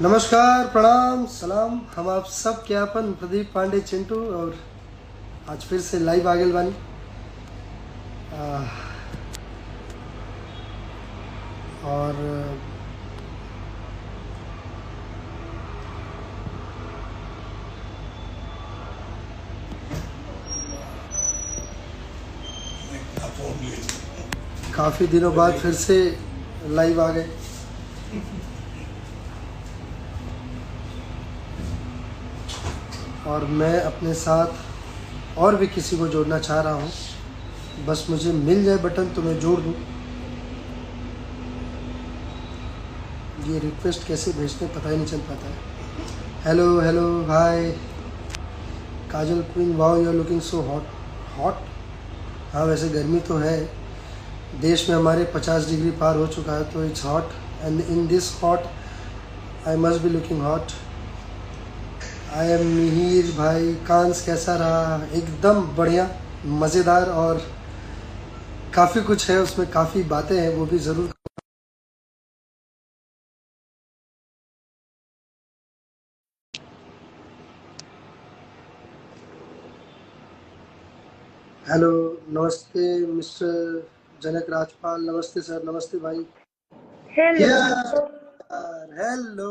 नमस्कार, प्रणाम, सलाम। हम आप सब के अपन प्रदीप पांडे चिंटू और आज फिर से लाइव आ गए बानी। और काफ़ी दिनों बाद फिर से लाइव आ गए। और मैं अपने साथ और भी किसी को जोड़ना चाह रहा हूँ, बस मुझे मिल जाए बटन तो मैं जोड़ दूँ। ये रिक्वेस्ट कैसे भेजते हैं पता ही नहीं चल पाता है। Hello hello hi Kajal queen, wow you are looking so hot. Hot? हाँ, वैसे गर्मी तो है, देश में हमारे 50 डिग्री पार हो चुका है, तो it's hot and in this hot I must be looking hot. I am Mihir भाई। कांस कैसा रहा? एकदम बढ़िया, मज़ेदार, और काफ़ी कुछ है उसमें, काफ़ी बातें हैं, वो भी ज़रूर। हेलो, नमस्ते मिस्टर जनक राजपाल। नमस्ते सर, नमस्ते भाई। हेलो। हेलो।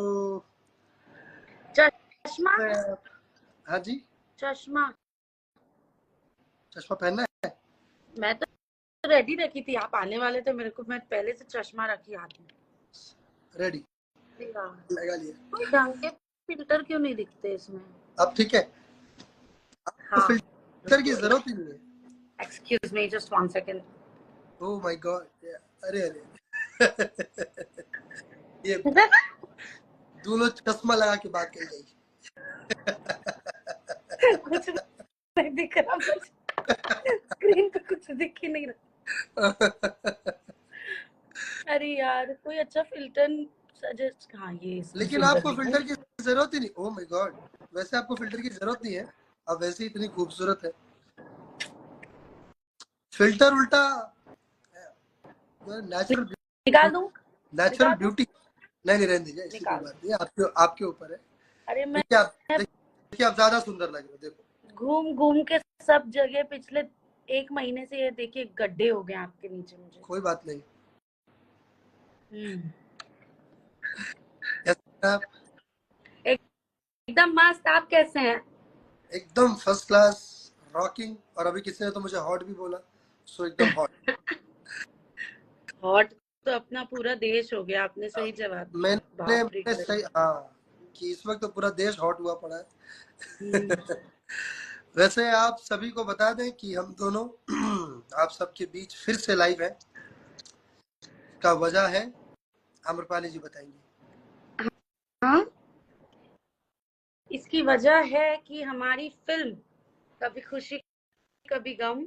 चश्मा? हाँ जी, चश्मा चश्मा पहनना है। मैं तो रेडी रखी थी, आप आने वाले थे, मेरे को मैं पहले से चश्मा रखी हाथ में। रेडी लगा लिया। कोई ढंग के फिल्टर क्यों नहीं दिखते इसमें? अब ठीक है। हाँ, फिल्टर की जरूरत ही नहीं है। Excuse me, just 1 second. Oh my God, अरे अरे ये दोनों चश्मा लगा के बात कर जाएगी। कुछ नहीं दिख रहा मुझे, स्क्रीन पे कुछ दिख ही नहीं रहा। अरे यार, कोई अच्छा फिल्टर सजेस्ट। हाँ, ये लेकिन आपको फिल्टर की जरूरत ही नहीं। ओह माय गॉड, वैसे आपको फिल्टर की जरूरत नहीं है, अब वैसे ही इतनी खूबसूरत है। फिल्टर उल्टा नेचुरल निकाल दूं? Natural beauty. नहीं रहने दीजिए, ऐसी कोई बात नहीं, आपके ऊपर है। अरे मैं देखिए आप ज्यादा सुंदर लग रहे हो। देखो घूम घूम के सब जगह पिछले 1 महीने से ये देखिए गड्ढे हो गए आपके नीचे मुझे। कोई बात नहीं। आप एकदम मस्त। आप कैसे हैं? एकदम फर्स्ट क्लास, रॉकिंग। और अभी किसी ने तो मुझे हॉट भी बोला, सो एकदम हॉट। हॉट तो अपना पूरा देश हो गया, आपने सही जवाब दिया। बाप रे। मैंने सही, हाँ, कि इस वक्त तो पूरा देश हॉट हुआ पड़ा है। वैसे आप सभी को बता दें कि हम दोनों आप सबके बीच फिर से लाइव है। का वजह है आम्रपाली जी बताएंगे। हाँ, इसकी वजह है कि हमारी फिल्म कभी खुशी कभी गम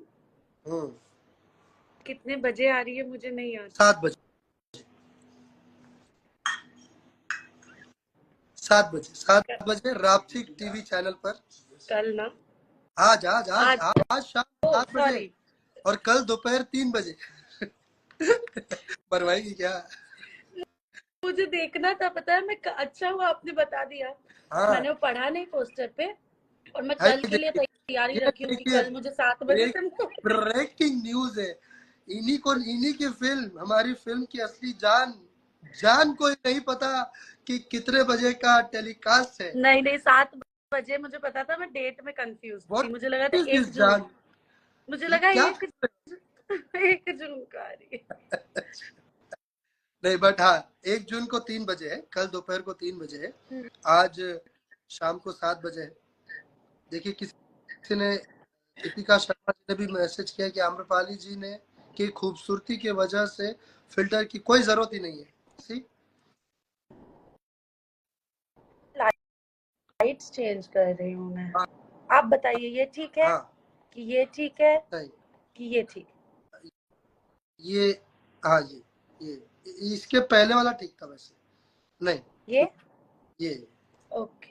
कितने बजे आ रही है मुझे नहीं याद। 7 बजे। 7 बजे राप्ती टीवी चैनल पर। कल ना? आज आज आज आज, आज शाम 7 बजे और कल दोपहर 3 बजे। मरवाएगी क्या? मुझे देखना था, पता है। मैं अच्छा हुआ आपने बता दिया। हाँ, मैंने वो पढ़ा नहीं पोस्टर पे, और मैं कल के लिए तैयारी रखी हूँ कि कल मुझे 7 बजे से ब्रेकिंग न्यूज है। इन्हीं की फिल्म, हमारी फिल्म की असली जान को नहीं पता कि कितने बजे का टेलीकास्ट है। नहीं 7 बजे मुझे पता था, मैं डेट में कंफ्यूज थी। मुझे लगा था 1 जून, मुझे लगा क्या? 1 जून का आ रही है। नहीं, बट हाँ, 1 जून को 3 बजे है, कल दोपहर को 3 बजे है, आज शाम को 7 बजे है। देखिए किसी ने, दीपिका शर्मा जी ने भी मैसेज किया कि आम्रपाली जी ने की खूबसूरती की वजह से फिल्टर की कोई जरूरत ही नहीं है। सी लाइट लाइट्स चेंज कर रही हूँ मैं। हाँ। आप बताइए ये ठीक है हाँ कि ये ठीक है नहीं, कि ये ठीक? ये हाँ ये इसके पहले वाला ठीक था वैसे। नहीं ये ओके।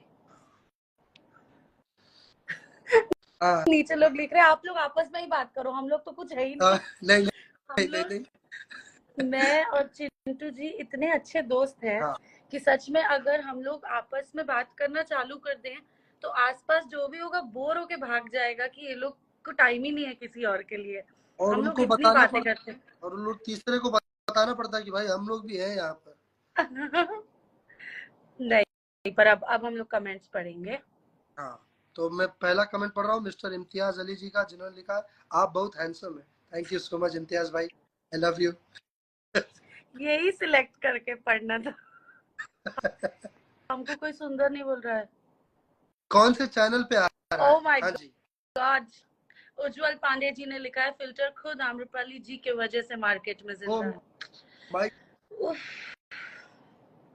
हाँ नीचे लोग लिख रहे हैं आप लोग आपस में ही बात करो, हम लोग तो कुछ है ही नहीं। नहीं हम नहीं नहीं लोग, नहीं मैं और चिंटू जी इतने अच्छे दोस्त हैं हाँ कि सच में अगर हम लोग आपस में बात करना चालू कर दें तो आसपास जो भी होगा बोर होके भाग जाएगा कि ये लोग को टाइम ही नहीं है किसी और के लिए। और हम लोग उनको इतनी बताना बातें पड़ता करते हैं। और उन लोग तीसरे को बताना पड़ता है कि भाई हम लोग भी हैं यहाँ पर। नहीं, पर अब हम लोग कमेंट्स पढ़ेंगे। हाँ तो मैं पहला कमेंट पढ़ रहा हूँ मिस्टर इम्तियाज अली जी का, जिन्होंने लिखा आप बहुत हैंडसम है। Thank you so much Imtiaz भाई, आई लव यू। यही सिलेक्ट करके पढ़ना था। हमको कोई सुंदर नहीं बोल रहा है। कौन से चैनल पे आ रहा है? ओह माय हाँ जी, गॉड, उज्जवल पांडे जी ने लिखा है फिल्टर खुद आम्रपाली जी के वजह से मार्केट में ओ जिंदा है। My Oof,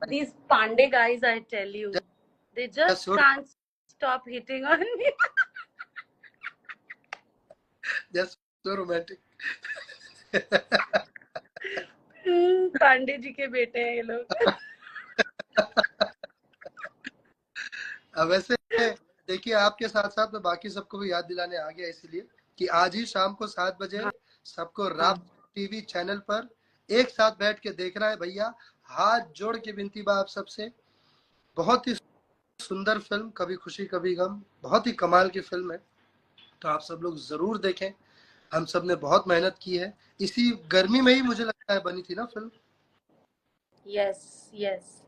these Pandey guys, I tell you, they just so can't stop hitting on me. Romantic. Pandey ji के बेटे हैं ये लोग। वैसे देखिए आपके साथ साथ मैं बाकी सबको भी याद दिलाने आ गया इसलिए कि आज ही शाम को 7 बजे हाँ सबको हाँ राप टीवी चैनल पर एक साथ बैठ के देखना है भैया। हाथ जोड़ के विनती बा आप सबसे, बहुत ही सुंदर फिल्म कभी खुशी कभी गम, बहुत ही कमाल की फिल्म है, तो आप सब लोग जरूर देखें। हम सब ने बहुत मेहनत की है, इसी गर्मी में ही मुझे लगता है बनी थी ना film. Yes yes,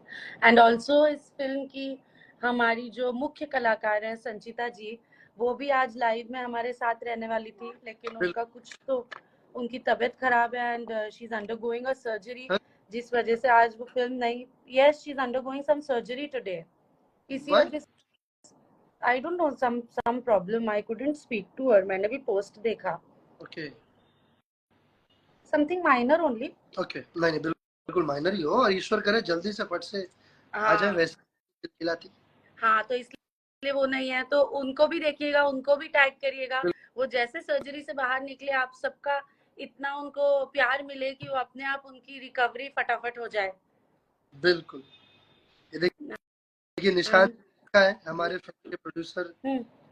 and also इस फिल्म की हमारी जो मुख्य कलाकार हैं संचिता जी, वो भी आज लाइव में हमारे साथ रहने वाली थी, लेकिन उनका कुछ तो उनकी तबीयत खराब है and she is undergoing a surgery, जिस वजह से आज वो फिल्म नहीं। Yes, she is undergoing some surgery today. इसी Why? वजह से I don't know, some problem, I couldn't speak to her. मैंने भी पोस्ट देखा, okay something minor only. Okay, नहीं नहीं बिल्कुल माइनर ही हो, और ईश्वर करे जल्दी से फट से आ जाए हाँ वैसे खिलाती। हाँ, तो इसलिए वो नहीं है, तो उनको भी देखिएगा, उनको भी टैग करिएगा। वो जैसे सर्जरी से बाहर निकले आप सबका इतना उनको प्यार मिले कि वो अपने आप उनकी रिकवरी फटाफट हो जाए। बिल्कुल। ये देखिए निशांत एंड का है, हमारे फिल्म के प्रोड्यूसर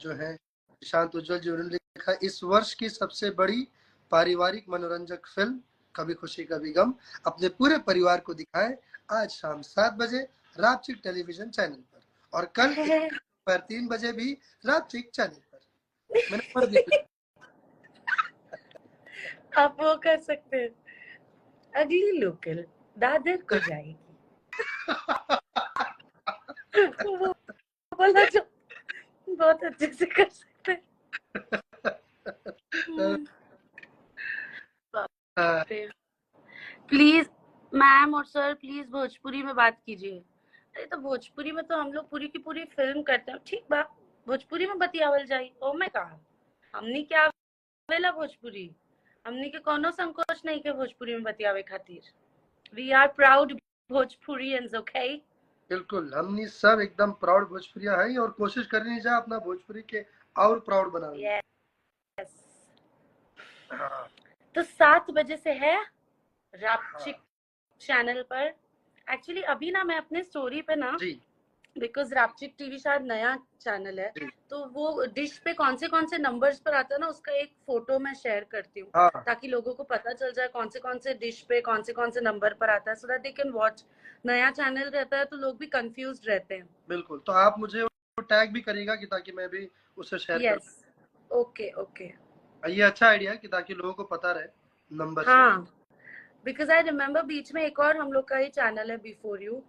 जो है निशांत उज्जवल जी, उन्होंने लिखा इस वर्ष की सबसे बड़ी पारिवारिक मनोरंजक फिल्म कभी खुशी कभी गम अपने पूरे परिवार को दिखाएं आज शाम 7 बजे रापचिक टेलीविजन चैनल पर, और कल 3 बजे भी रापचिक चैनल पर। मैंने पढ़ दिया। आप वो कर सकते हैं, अगली लोकल दादर को जाएगी। वो बोला जो बहुत अच्छे से कर सकते हैं। प्लीज मैम और सर, प्लीज भोजपुरी में बात कीजिए। अरे तो भोजपुरी में तो हम लोग पूरी की पूरी फिल्म करते हैं, ठीक बा, भोजपुरी में बतियावल जाई। ओ मैं कहा हमनी क्या आवेला भोजपुरी, हमनी के कोनो संकोच नहीं के भोजपुरी में बतियावे खातिर। We are proud Bhojpurians, okay. बिल्कुल, हमनी सब एकदम प्राउड भोजपुरिया है और कोशिश करनी चाहिए अपना भोजपुरी के और प्राउड बनाने। यस, हाँ तो 7 बजे से है रापचिक चैनल पर। एक्चुअली अभी ना मैं अपने स्टोरी पे ना, जी बिकॉज रापचिक टीवी शायद नया चैनल है, जी तो वो डिश पे कौन से नंबर्स पर आता है ना, उसका एक फोटो मैं शेयर करती हूँ, हाँ ताकि लोगों को पता चल जाए कौन से डिश पे कौन से नंबर पर आता है, so that they can watch. नया चैनल रहता है तो लोग भी कंफ्यूज रहते हैं। बिल्कुल, तो आप मुझे टैग भी करिएगा कि ताकि मैं भी उसे शेयर कर। Yes, okay okay. ये अच्छा आइडिया है कि ताकि लोगों को पता रहे नंबर से। हाँ, बिकॉज आई रिमेम्बर बीच में एक और हम लोग का ही चैनल है बिफोर यू,